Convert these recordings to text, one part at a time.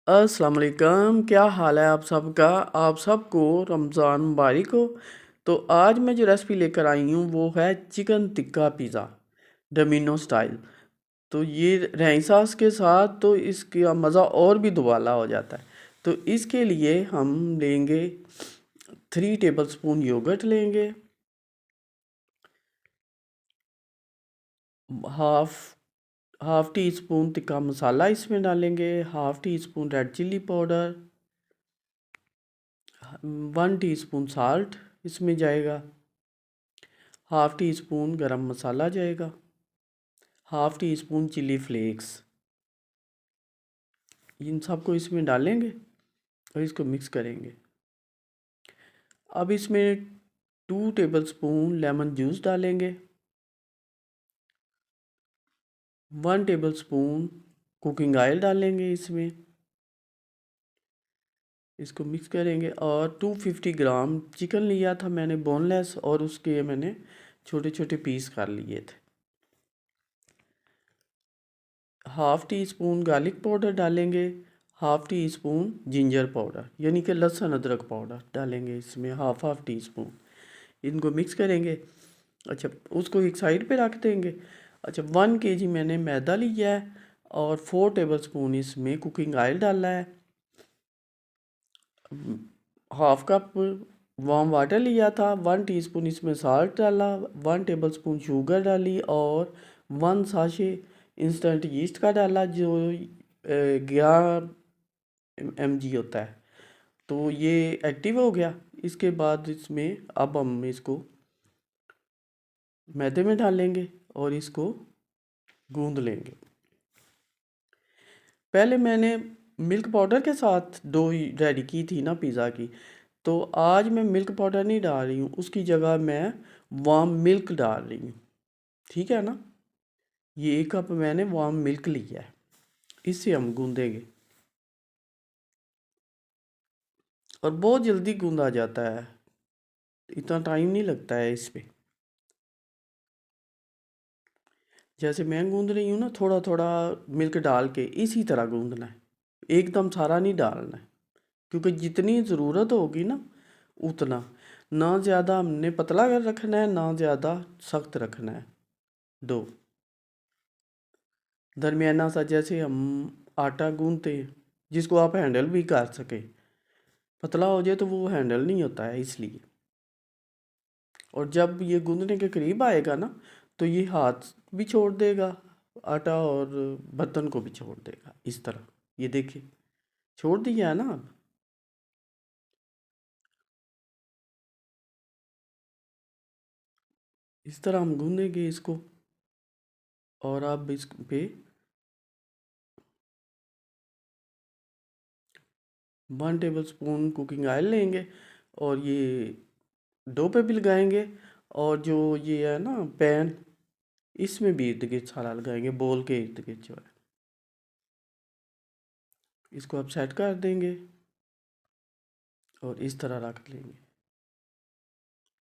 अस्सलाम वालेकुम। क्या हाल है आप सबका? आप सबको रमज़ान मुबारक हो। तो आज मैं जो रेसिपी लेकर आई हूँ वो है chicken tikka pizza domino style. तो ये रही सॉस के साथ तो इसका मज़ा और भी दुबाला हो जाता है। तो इसके लिए हम लेंगे 3 टेबल स्पून योगर्ट लेंगे, half half teaspoon tikka masala इसमें डालेंगे, half teaspoon red chilli powder, 1 teaspoon salt इसमें जाएगा, half teaspoon garam masala जाएगा, half teaspoon chilli flakes. इन सबको इसमें डालेंगे और इसको मिक्स करेंगे। अब इसमें 2 टेबल स्पून लेमन जूस डालेंगे, 1 टेबल स्पून कुकिंग ऑयल डालेंगे इसमें, इसको मिक्स करेंगे। और 250 ग्राम चिकन लिया था मैंने बोनलेस, और उसके मैंने छोटे छोटे पीस कर लिए थे। Half teaspoon garlic powder डालेंगे, half teaspoon ginger powder यानी कि लहसुन अदरक पाउडर डालेंगे इसमें, हाफ हाफ टी स्पून। इनको मिक्स करेंगे। अच्छा, उसको एक साइड पे रख देंगे। अच्छा, 1 kg मैंने मैदा लिया है और 4 टेबल स्पून इसमें कुकिंग ऑयल डाला है। हाफ कप वार्म वाटर लिया था, 1 टीस्पून इसमें साल्ट डाला, 1 टेबल स्पून शुगर डाली, और 1 साशे इंस्टेंट यीस्ट का डाला जो 11 mg होता है। तो ये एक्टिव हो गया। इसके बाद इसमें अब हम इसको मैदे में डालेंगे और इसको गूंद लेंगे। पहले मैंने मिल्क पाउडर के साथ डो रेडी की थी ना पिज़्ज़ा की, तो आज मैं मिल्क पाउडर नहीं डाल रही हूँ, उसकी जगह मैं वार्म मिल्क डाल रही हूँ। ठीक है ना? ये 1 कप मैंने वार्म मिल्क लिया है, इससे हम गूंदेंगे और बहुत जल्दी गूंदा जाता है, इतना टाइम नहीं लगता है इस पे। जैसे मैं गूंद रही हूँ ना, थोड़ा थोड़ा मिल्क डाल के इसी तरह गूंदना है, एकदम सारा नहीं डालना है, क्योंकि जितनी ज़रूरत होगी ना उतना, ना ज़्यादा हमने पतला कर रखना है ना ज़्यादा सख्त रखना है। दो दरमियाना सा, जैसे हम आटा गूंदते हैं, जिसको आप हैंडल भी कर सकें। पतला हो जाए तो वो हैंडल नहीं होता है इसलिए। और जब ये गूंदने के करीब आएगा ना, तो ये हाथ भी छोड़ देगा आटा, और बर्तन को भी छोड़ देगा इस तरह। ये देखिए, छोड़ दिया है ना अब। इस तरह हम गूंदेंगे इसको। और अब इस पे 1 टेबल स्पून कुकिंग ऑयल लेंगे और ये डो पे भी लगाएंगे। और जो ये है ना पैन, इसमें भी इर्द गिर्द सारा लगाएंगे, बोल के इर्द गिर्द जो है। इसको अब सेट कर देंगे और इस तरह रख लेंगे।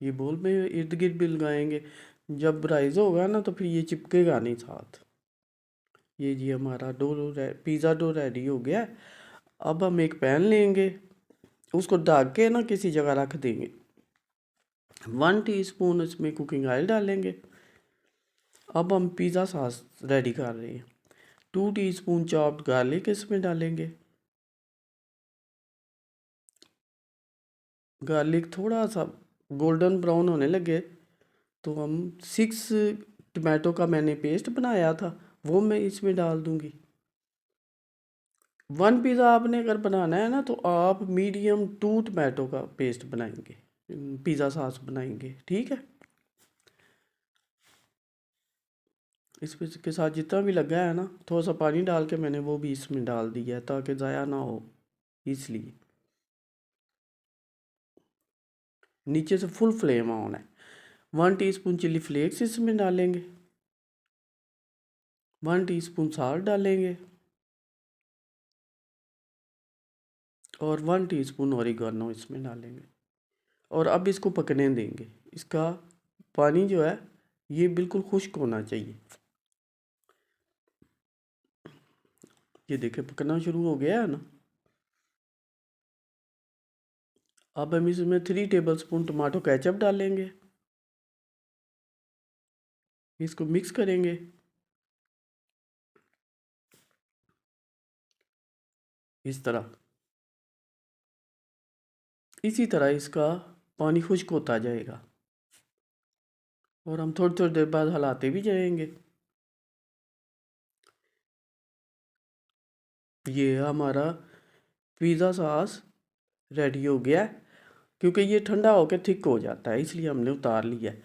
ये बोल में इर्द गिर्द भी लगाएंगे। जब राइज होगा ना तो फिर ये चिपकेगा नहीं साथ। ये जी हमारा पिज़्ज़ा डो रेडी हो गया है। अब हम एक पैन लेंगे, उसको ढक के ना किसी जगह रख देंगे। 1 टीस्पून इसमें कुकिंग ऑयल डालेंगे। अब हम पिज़्ज़ा सॉस रेडी कर रहे हैं। 2 टीस्पून चॉप्ड गार्लिक इसमें डालेंगे। गार्लिक थोड़ा सा गोल्डन ब्राउन होने लगे तो हम 6 टमाटो का मैंने पेस्ट बनाया था, वो मैं इसमें डाल दूंगी। 1 पिज़्ज़ा आपने अगर बनाना है ना, तो आप मीडियम 2 टमाटो का पेस्ट बनाएंगे, पिज़्ज़ा सॉस बनाएंगे। ठीक है? के साथ जितना भी लगा है ना, थोड़ा सा पानी डाल के मैंने वो भी इसमें डाल दिया है ताकि ज़ाया ना हो, इसलिए। नीचे से फुल फ्लेम ऑन है। 1 टीस्पून चिली फ्लेक्स इसमें डालेंगे, 1 टीस्पून साल्ट डालेंगे, और 1 टीस्पून ऑरिगेनो इसमें डालेंगे। और अब इसको पकने देंगे। इसका पानी जो है ये बिल्कुल खुश्क होना चाहिए। ये देखिए पकना शुरू हो गया है ना। अब हम इसमें 3 टेबलस्पून टमाटो केचप डालेंगे, इसको मिक्स करेंगे। इस तरह, इसी तरह इसका पानी खुश्क होता जाएगा और हम थोड़ी थोड़ी देर बाद हिलाते भी जाएंगे। ये हमारा पिज़्ज़ा सॉस रेडी हो गया है। क्योंकि ये ठंडा होकर थिक हो जाता है इसलिए हमने उतार लिया है।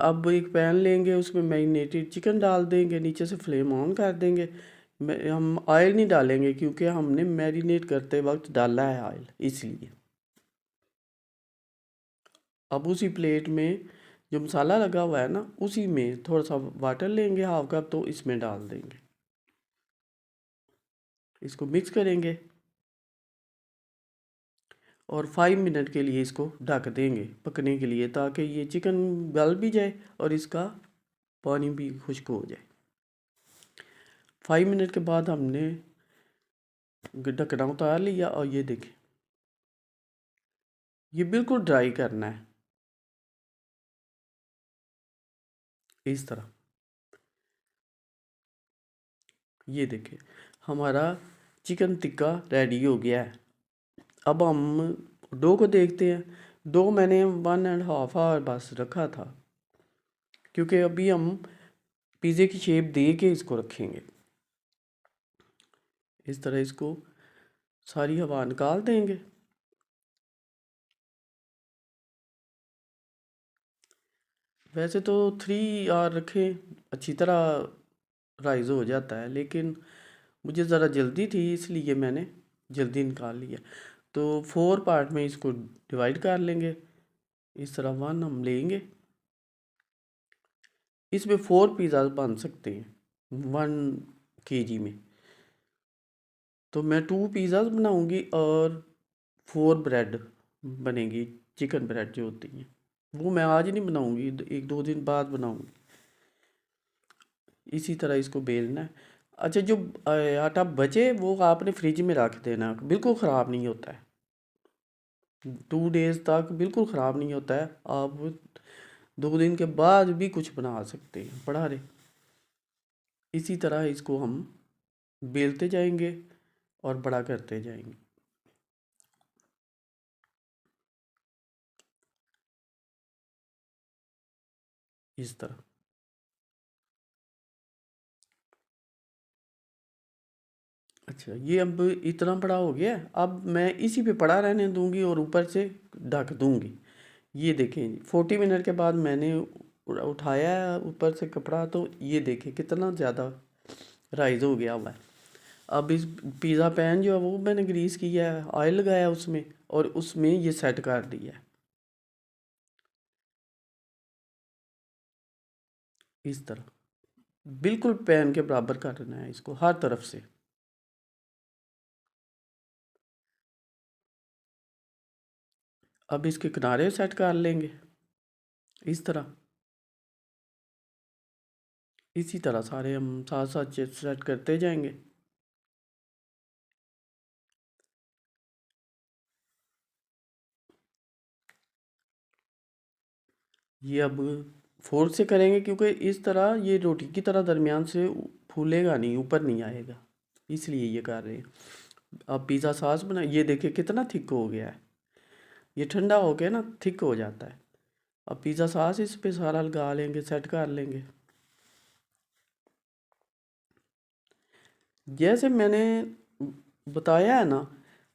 अब एक पैन लेंगे, उसमें मैरिनेटेड चिकन डाल देंगे, नीचे से फ्लेम ऑन कर देंगे। हम ऑयल नहीं डालेंगे क्योंकि हमने मैरिनेट करते वक्त डाला है ऑयल, इसलिए। अब उसी प्लेट में जो मसाला लगा हुआ है ना, उसी में थोड़ा सा वाटर लेंगे, हाफ कप, तो इसमें डाल देंगे। इसको मिक्स करेंगे और 5 मिनट के लिए इसको ढक देंगे पकने के लिए, ताकि ये चिकन गल भी जाए और इसका पानी भी खुश्क हो जाए। 5 मिनट के बाद हमने ढक्कना उतार लिया और ये देखें, ये बिल्कुल ड्राई करना है इस तरह। ये देखें, हमारा चिकन टिक्का रेडी हो गया है। अब हम डो को देखते हैं। डो मैंने 1.5 आवर बस रखा था, क्योंकि अभी हम पिज़्ज़े की शेप दे के इसको रखेंगे। इस तरह इसको सारी हवा निकाल देंगे। वैसे तो 3 आवर रखें, अच्छी तरह राइज़ हो जाता है, लेकिन मुझे ज़रा जल्दी थी इसलिए मैंने जल्दी निकाल लिया। तो 4 पार्ट में इसको डिवाइड कर लेंगे। इस तरह 1 हम लेंगे, इसमें 4 पिज़्ज़ा बन सकते हैं 1 kg में। तो मैं 2 पिज़्ज़ा बनाऊंगी और 4 ब्रेड बनेगी, चिकन ब्रेड जो होती हैं। वो मैं आज नहीं बनाऊंगी, 1-2 दिन बाद बनाऊंगी। इसी तरह इसको बेलना है। अच्छा, जो आटा बचे वो आपने फ्रिज में रख देना, बिल्कुल ख़राब नहीं होता है। 2 डेज़ तक बिल्कुल ख़राब नहीं होता है। आप 2 दिन के बाद भी कुछ बना सकते हैं, पड़ा रहे। इसी तरह इसको हम बेलते जाएंगे और बड़ा करते जाएंगे इस तरह। अच्छा, ये अब इतना बड़ा हो गया है। अब मैं इसी पे पड़ा रहने दूंगी और ऊपर से ढक दूंगी। ये देखें जी, 40 मिनट के बाद मैंने उठाया है ऊपर से कपड़ा, तो ये देखें कितना ज़्यादा राइज हो गया हुआ है। अब इस पिज़्ज़ा पैन जो है वो मैंने ग्रीस किया है, ऑयल लगाया उसमें, और उसमें ये सेट कर दिया है इस तरह। बिल्कुल पैन के बराबर करना है इसको हर तरफ से। अब इसके किनारे सेट कर लेंगे इस तरह। इसी तरह सारे हम साथ साथ सेट करते जाएंगे। ये अब फोर्क से करेंगे, क्योंकि इस तरह ये रोटी की तरह दरमियान से फूलेगा नहीं, ऊपर नहीं आएगा, इसलिए ये कर रहे हैं। अब पिज़्ज़ा सॉस बना, ये देखिए कितना थिक हो गया है। ये ठंडा हो गया ना, थिक हो जाता है। अब पिज़्ज़ा सॉस इस पे सारा लगा लेंगे, सेट कर लेंगे। जैसे मैंने बताया है ना,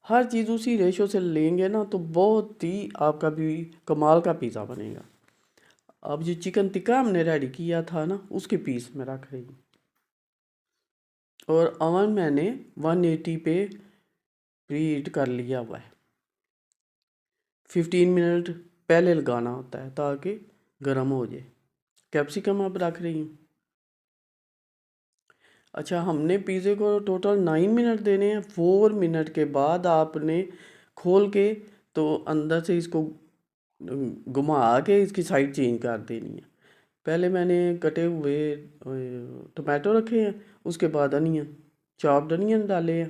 हर चीज़ उसी रेशो से लेंगे ना, तो बहुत ही आपका भी कमाल का पिज़्ज़ा बनेगा। अब जो चिकन टिक्का हमने रेडी किया था ना, उसके पीस में रख रही हूँ। और अवन मैंने 180 पे प्रीहीट कर लिया हुआ है। 15 मिनट पहले लगाना होता है ताकि गर्म हो जाए। कैप्सिकम अब रख रही हूँ। अच्छा, हमने पिज़्ज़े को टोटल 9 मिनट देने हैं। 4 मिनट के बाद आपने खोल के, तो अंदर से इसको घुमा के इसकी साइड चेंज कर देनी है। पहले मैंने कटे हुए टमाटो रखे हैं, उसके बाद अनियन, चॉप्ड अनियन डाले हैं।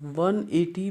180